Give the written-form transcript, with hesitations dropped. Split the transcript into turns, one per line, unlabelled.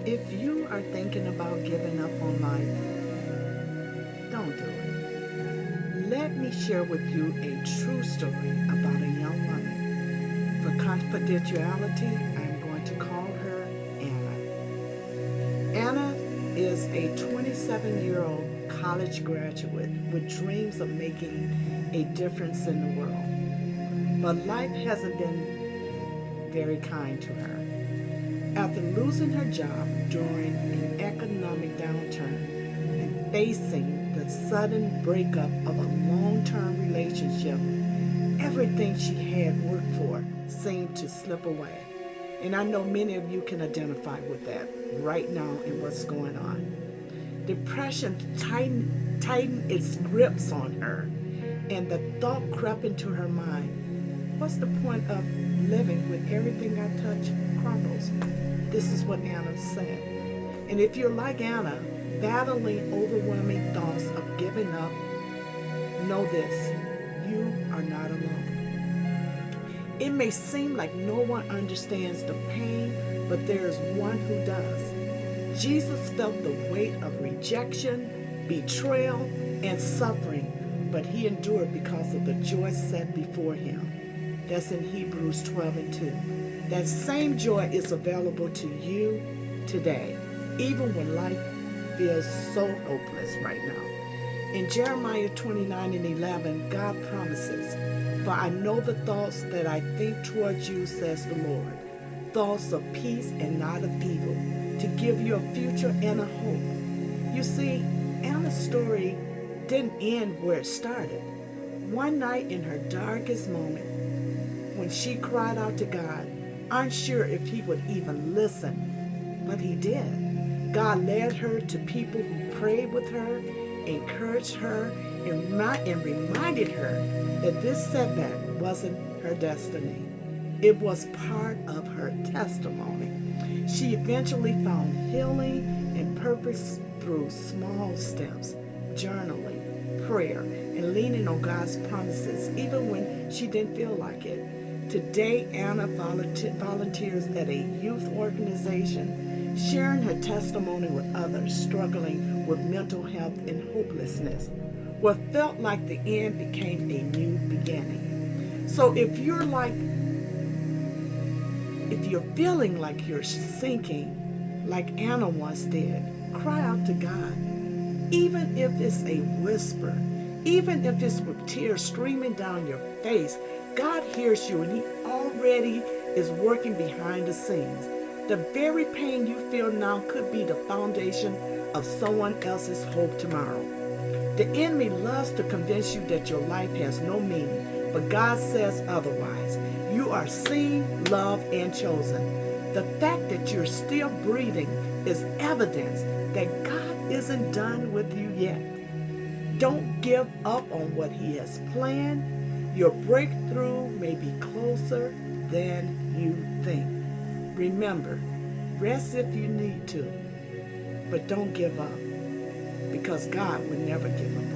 If you are thinking about giving up on life, don't do it. Let me share with you a true story about a young woman. For confidentiality, I'm going to call her Anna. Anna is a 27-year-old college graduate with dreams of making a difference in the world. But life hasn't been very kind to her. After losing her job during an economic downturn and facing the sudden breakup of a long term relationship, everything she had worked for seemed to slip away. And I know many of you can identify with that right now in what's going on. Depression tightened its grips on her, and the thought crept into her mind, what's the point of living when everything I touch crumbles? This is what Anna said. And if you're like Anna, battling overwhelming thoughts of giving up, know this, you are not alone. It may seem like no one understands the pain, but there is one who does. Jesus felt the weight of rejection, betrayal, and suffering, but he endured because of the joy set before him. That's in Hebrews 12 and 2. That same joy is available to you today, even when life feels so hopeless right now. In Jeremiah 29 and 11, God promises, "For I know the thoughts that I think towards you, says the Lord, thoughts of peace and not of evil, to give you a future and a hope." You see, Anna's story didn't end where it started. One night in her darkest moment, when she cried out to God, unsure if he would even listen, but he did. God led her to people who prayed with her, encouraged her, and reminded her that this setback wasn't her destiny. It was part of her testimony. She eventually found healing and purpose through small steps, journaling, prayer, and leaning on God's promises, even when she didn't feel like it. Today, Anna volunteers at a youth organization, sharing her testimony with others struggling with mental health and hopelessness. What felt like the end became a new beginning. So if you're feeling like you're sinking, like Anna once did, cry out to God. Even if it's a whisper, even if it's with tears streaming down your face, God hears you, and he already is working behind the scenes. The very pain you feel now could be the foundation of someone else's hope tomorrow. The enemy loves to convince you that your life has no meaning, but God says otherwise. You are seen, loved, and chosen. The fact that you're still breathing is evidence that God isn't done with you yet. Don't give up on what he has planned. Your breakthrough may be closer than you think. Remember, rest if you need to, but don't give up, because God will never give up